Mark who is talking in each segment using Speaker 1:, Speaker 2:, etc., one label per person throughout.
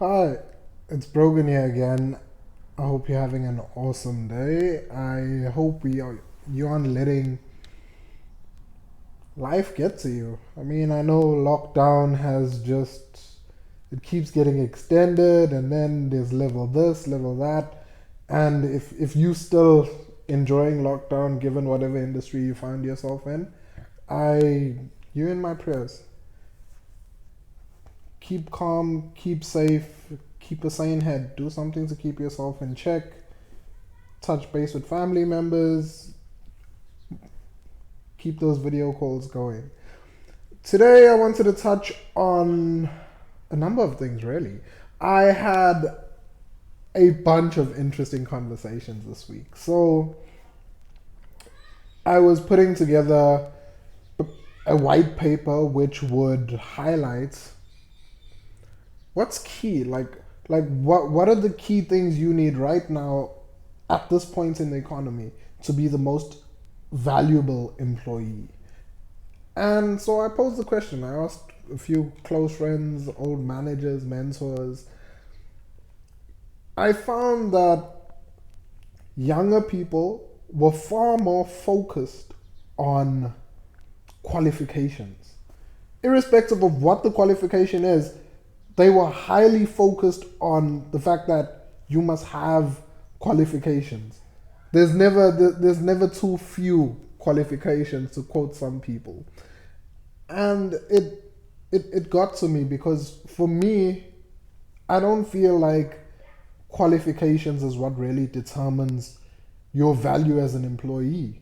Speaker 1: Hi, it's Brogan here again. I hope you're having an awesome day. I hope you aren't letting life get to you. I mean, I know lockdown has just it keeps getting extended, and then there's level this, level that, and if you still enjoying lockdown, given whatever industry you find yourself in, I you in my prayers. Keep calm, keep safe, keep a sane head. Do something to keep yourself in check. Touch base with family members. Keep those video calls going. Today, I wanted to touch on a number of things, really. I had a bunch of interesting conversations this week. So, I was putting together a white paper which would highlight what's key, what are the key things you need right now at this point in the economy to be the most valuable employee. And so I posed the question. I asked a few close friends, old managers, mentors. I found that younger people were far more focused on qualifications. Irrespective of what the qualification is, they were highly focused on the fact that you must have qualifications. There's never too few qualifications, to quote some people. And it got to me because for me, I don't feel like qualifications is what really determines your value as an employee.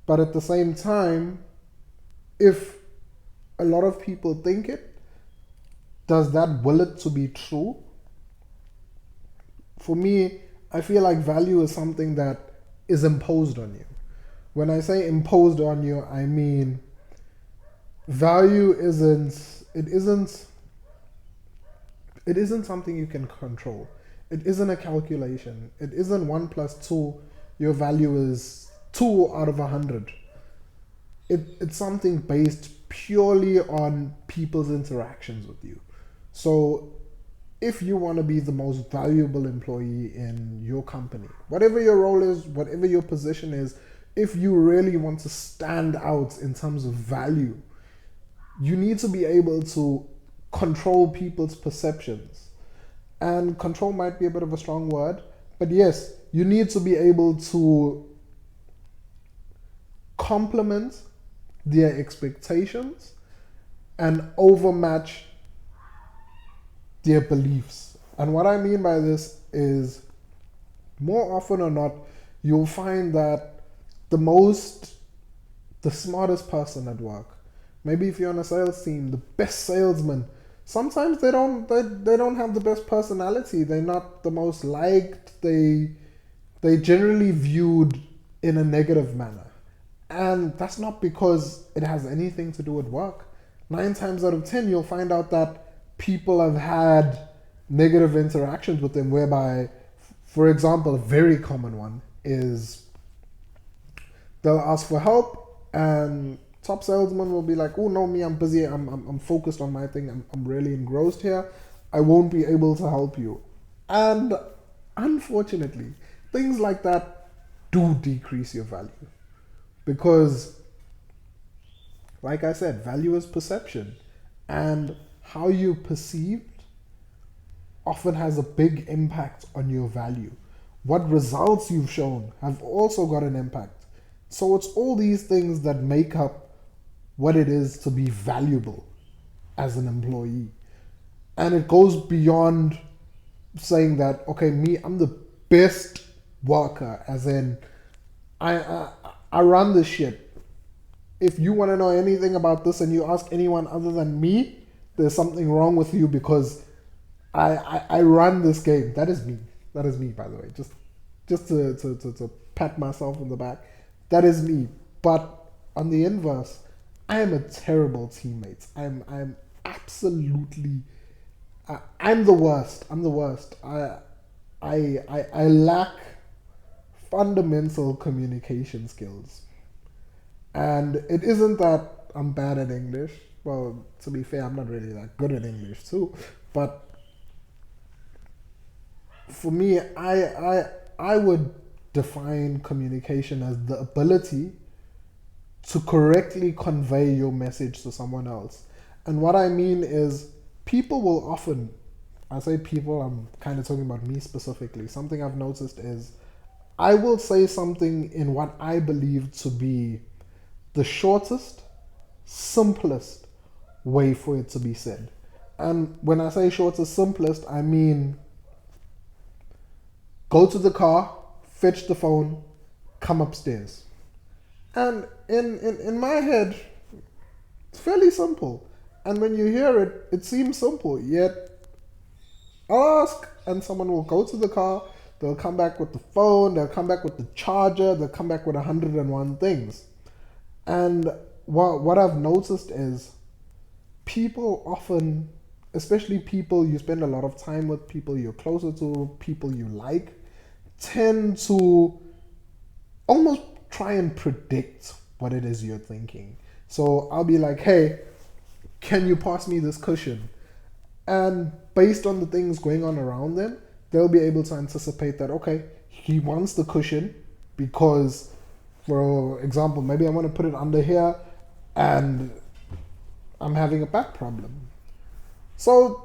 Speaker 1: But at the same time, if a lot of people think it, does that will it to be true? For me, I feel like value is something that is imposed on you. When I say imposed on you, I mean value isn't something you can control. It isn't a calculation. It isn't 1 plus 2. Your value is 2 out of 100. It's something based purely on people's interactions with you. So if you want to be the most valuable employee in your company, whatever your role is, whatever your position is, if you really want to stand out in terms of value, you need to be able to control people's perceptions. And control might be a bit of a strong word, but yes, you need to be able to complement their expectations and overmatch their beliefs. And what I mean by this is, more often or not, you'll find that the most, the smartest person at work, maybe if you're on a sales team, the best salesman, sometimes they don't have the best personality. They're not the most liked. They generally viewed in a negative manner. And that's not because it has anything to do with work. 9 times out of 10, you'll find out that people have had negative interactions with them, whereby, for example, a very common one is they'll ask for help, and top salesman will be like, "Oh no, me, I'm busy. I'm focused on my thing. I'm really engrossed here. I won't be able to help you." And unfortunately, things like that do decrease your value because, like I said, value is perception, and how you perceived often has a big impact on your value. What results you've shown have also got an impact. So it's all these things that make up what it is to be valuable as an employee. And it goes beyond saying that, okay, me, I'm the best worker, as in, I, I run this shit. If you want to know anything about this and you ask anyone other than me, there's something wrong with you because I run this game. That is me. That is me, by the way. Just to pat myself on the back. That is me. But on the inverse, I am a terrible teammate. I'm absolutely I'm the worst. I'm the worst. I lack fundamental communication skills. And it isn't that I'm bad at English. Well, to be fair, I'm not really that good at English too. But for me, I would define communication as the ability to correctly convey your message to someone else. And what I mean is, people will often, I say people, I'm kind of talking about me specifically. Something I've noticed is I will say something in what I believe to be the shortest, simplest way for it to be said. And when I say shortest, simplest, I mean go to the car, fetch the phone, come upstairs. And in my head, it's fairly simple. And when you hear it, it seems simple, yet I'll ask and someone will go to the car, they'll come back with the phone, they'll come back with the charger, they'll come back with 101 things. And what I've noticed is people often, especially people you spend a lot of time with, people you're closer to, people you like, tend to almost try and predict what it is you're thinking. So I'll be like, hey, can you pass me this cushion? And based on the things going on around them, they'll be able to anticipate that, okay, he wants the cushion because, for example, maybe I want to put it under here and I'm having a back problem. So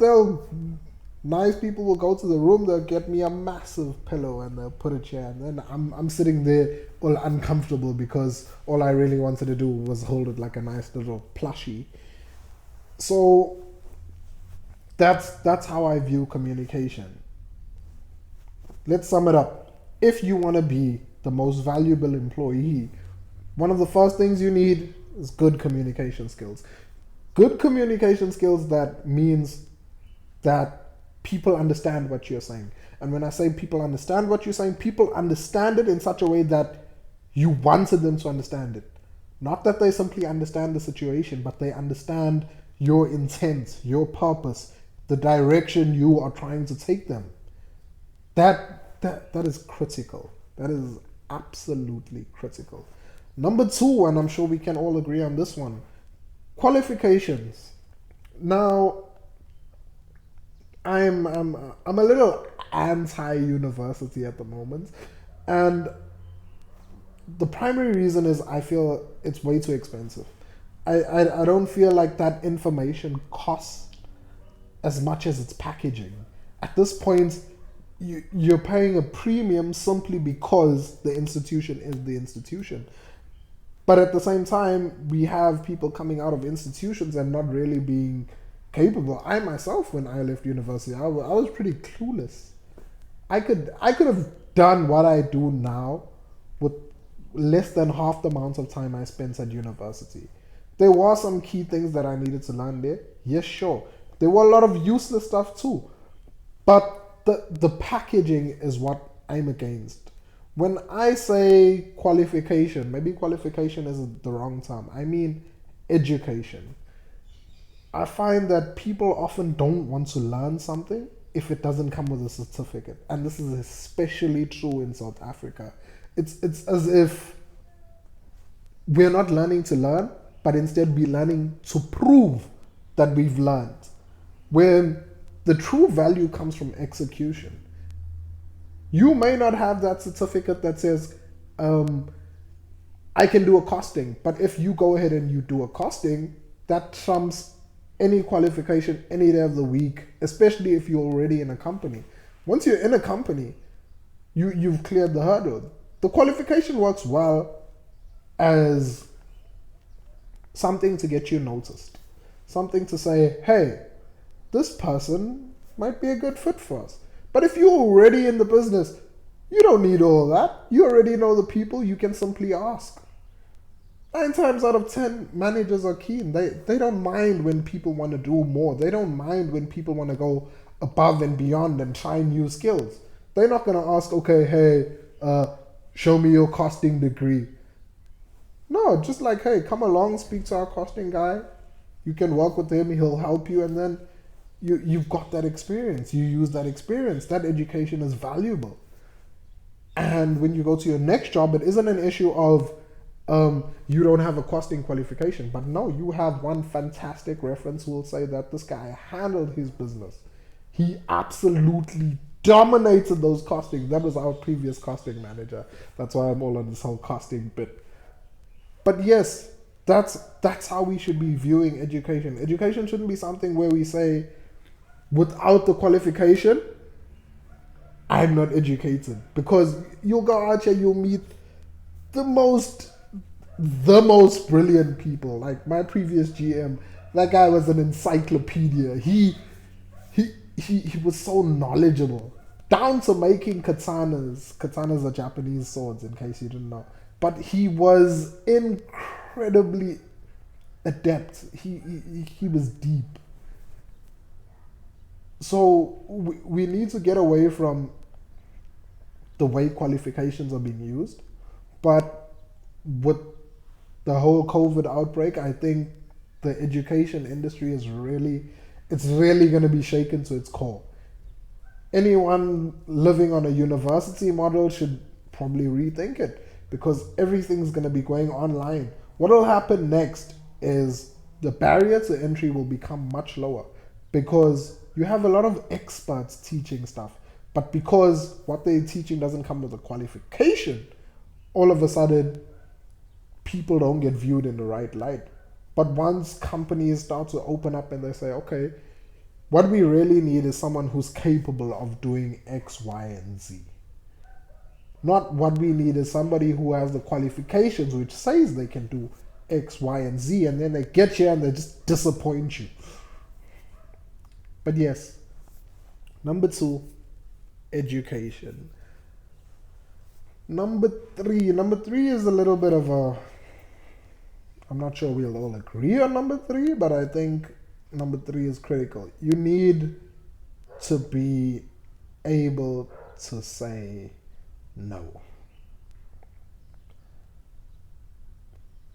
Speaker 1: nice people will go to the room, they'll get me a massive pillow and they'll put it here, and then I'm sitting there all uncomfortable because all I really wanted to do was hold it like a nice little plushie. So that's how I view communication. Let's sum it up. If you want to be the most valuable employee, one of the first things you need is good communication skills. Good communication skills, that means that people understand what you're saying. And when I say people understand what you're saying, people understand it in such a way that you wanted them to understand it. Not that they simply understand the situation, but they understand your intent, your purpose, the direction you are trying to take them. That is critical. That is absolutely critical. Number 2, and I'm sure we can all agree on this one, qualifications. Now, I'm a little anti-university at the moment, and the primary reason is I feel it's way too expensive. I don't feel like that information costs as much as its packaging. At this point, you're paying a premium simply because the institution is the institution. But at the same time, we have people coming out of institutions and not really being capable. I myself, when I left university, I was pretty clueless. I could have done what I do now with less than half the amount of time I spent at university. There were some key things that I needed to learn there. Yes, sure. There were a lot of useless stuff too. But the packaging is what I'm against. When I say qualification, maybe qualification is the wrong term. I mean education. I find that people often don't want to learn something if it doesn't come with a certificate. And this is especially true in South Africa. It's as if we're not learning to learn, but instead be learning to prove that we've learned. When the true value comes from execution. You may not have that certificate that says, I can do a costing, but if you go ahead and you do a costing, that trumps any qualification any day of the week, especially if you're already in a company. Once you're in a company, you've cleared the hurdle. The qualification works well as something to get you noticed. Something to say, hey, this person might be a good fit for us. But if you're already in the business, you don't need all that. You already know the people, you can simply ask. 9 times out of 10, managers are keen. They don't mind when people want to do more. They don't mind when people want to go above and beyond and try new skills. They're not going to ask, okay, hey, show me your costing degree. No, just like, hey, come along, speak to our costing guy. You can work with him, he'll help you, and then you've got that experience. You use that experience. That education is valuable. And when you go to your next job, it isn't an issue of you don't have a costing qualification. But no, you have one fantastic reference who will say that this guy handled his business. He absolutely dominated those costings. That was our previous costing manager. That's why I'm all on this whole costing bit. But yes, that's how we should be viewing education. Education shouldn't be something where we say, without the qualification, I'm not educated. Because you'll go out here, you'll meet the most brilliant people. Like my previous GM, that guy was an encyclopedia. He was so knowledgeable, down to making katanas. Katanas are Japanese swords, in case you didn't know. But he was incredibly adept. He was deep. So we need to get away from the way qualifications are being used. But with the whole COVID outbreak, I think the education industry is really going to be shaken to its core. Anyone living on a university model should probably rethink it, because everything's going to be going online. What will happen next is the barrier to entry will become much lower, because you have a lot of experts teaching stuff, but because what they're teaching doesn't come with a qualification, all of a sudden people don't get viewed in the right light. But once companies start to open up and they say, okay, what we really need is someone who's capable of doing X, Y, and Z. Not what we need is somebody who has the qualifications which says they can do X, Y, and Z, and then they get here and they just disappoint you. But yes, number 2, education. Number three is a little bit of a, I'm not sure we'll all agree on number 3, but I think number 3 is critical. You need to be able to say no.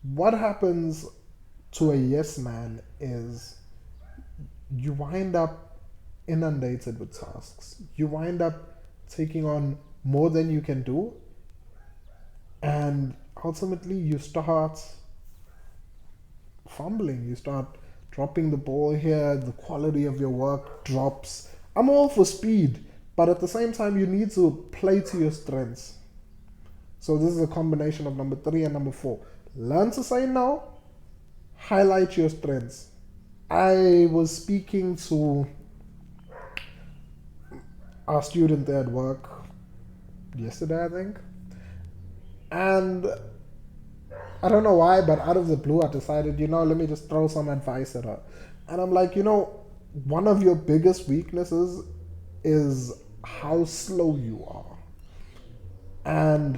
Speaker 1: What happens to a yes man is you wind up inundated with tasks. You wind up taking on more than you can do, and ultimately you start fumbling. You start dropping the ball here. The quality of your work drops. I'm all for speed, but at the same time you need to play to your strengths. So this is a combination of number 3 and number 4. Learn to say no. Highlight your strengths. I was speaking to our student there at work yesterday, I think, and I don't know why, but out of the blue I decided, let me just throw some advice at her. And I'm like, one of your biggest weaknesses is how slow you are. And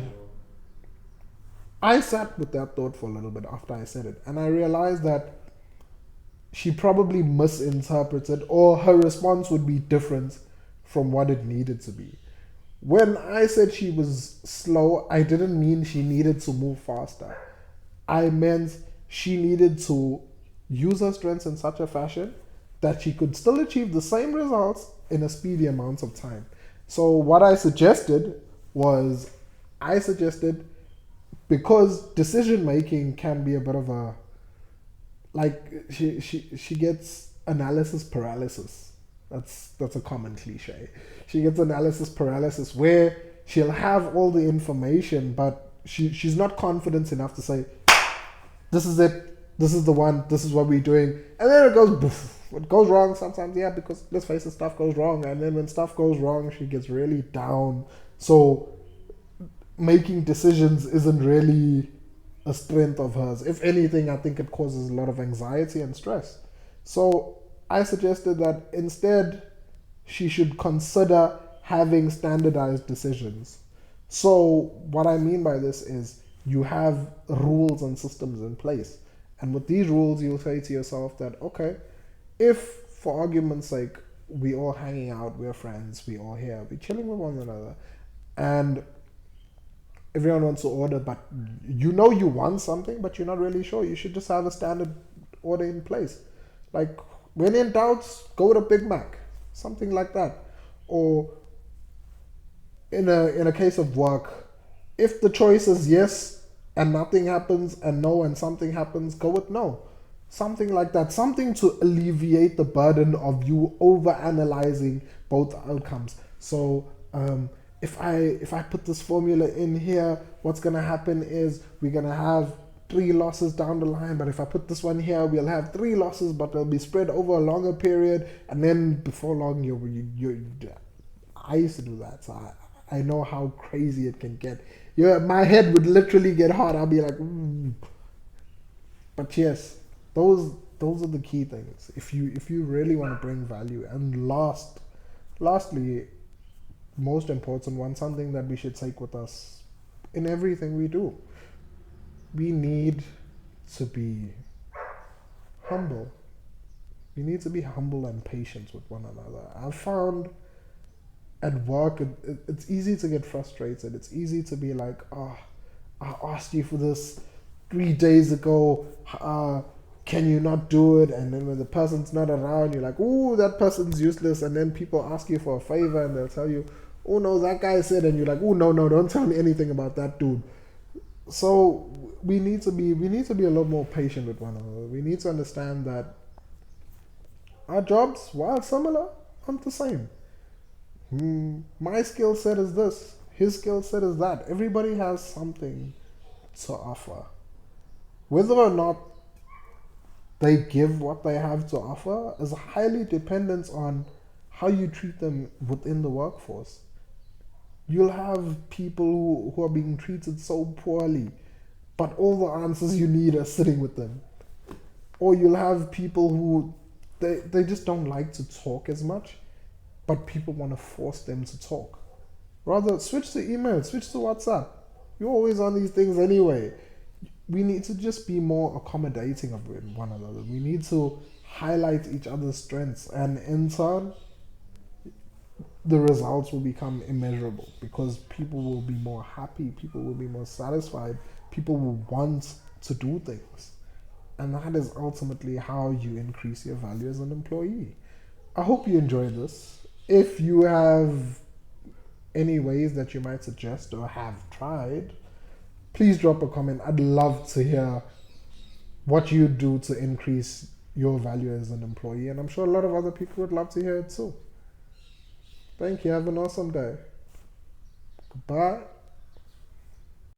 Speaker 1: I sat with that thought for a little bit after I said it, and I realized that she probably misinterpreted, or her response would be different from what it needed to be. When I said she was slow, I didn't mean she needed to move faster. I meant she needed to use her strengths in such a fashion that she could still achieve the same results in a speedy amount of time. So what I suggested was, because decision making can be a bit of a, like, she gets analysis paralysis. That's a common cliche. She gets analysis paralysis where she'll have all the information, but she's not confident enough to say, this is it, this is the one, this is what we're doing. And then it goes poof. It goes wrong sometimes, yeah, because let's face it, stuff goes wrong. And then when stuff goes wrong, she gets really down. So making decisions isn't really a strength of hers. If anything, I think it causes a lot of anxiety and stress. So I suggested that instead she should consider having standardized decisions. So what I mean by this is you have rules and systems in place. And with these rules, you'll say to yourself that, okay, if for argument's sake, we all hanging out, we're friends, we all here, we're chilling with one another, and everyone wants to order, but you want something, but you're not really sure, you should just have a standard order in place. Like, when in doubt, go with a Big Mac, something like that. Or in a case of work, if the choice is yes and nothing happens, and no and something happens, go with no. Something like that. Something to alleviate the burden of you over analyzing both outcomes. So if I put this formula in here, what's gonna happen is we're gonna have 3 losses down the line. But if I put this one here, we'll have 3 losses, but they'll be spread over a longer period. And then before long, I used to do that, so I know how crazy it can get. Yeah, my head would literally get hot. I'll be like, "Ooh." But yes, those are the key things. If you really want to bring value, and lastly, most important one, something that we should take with us in everything we do, we need to be humble. We need to be humble and patient with one another. I've found at work, it's easy to get frustrated. It's easy to be like, oh, I asked you for this 3 days ago. Can you not do it? And then when the person's not around, you're like, oh, that person's useless. And then people ask you for a favor and they'll tell you, oh no, that guy said, and you're like, oh no, no, don't tell me anything about that dude. So we need to be a lot more patient with one another. We need to understand that our jobs, while similar, aren't the same. My skill set is this, his skill set is that. Everybody has something to offer. Whether or not they give what they have to offer is highly dependent on how you treat them within the workforce. You'll have people who are being treated so poorly, but all the answers you need are sitting with them. Or you'll have people who they just don't like to talk as much, but people want to force them to talk. Rather, switch to email, switch to WhatsApp. You're always on these things anyway. We need to just be more accommodating of one another. We need to highlight each other's strengths, and in turn, the results will become immeasurable because people will be more happy, people will be more satisfied, people will want to do things. And that is ultimately how you increase your value as an employee. I hope you enjoyed this. If you have any ways that you might suggest or have tried, please drop a comment. I'd love to hear what you do to increase your value as an employee. And I'm sure a lot of other people would love to hear it too. Thank you. Have an awesome day. Goodbye.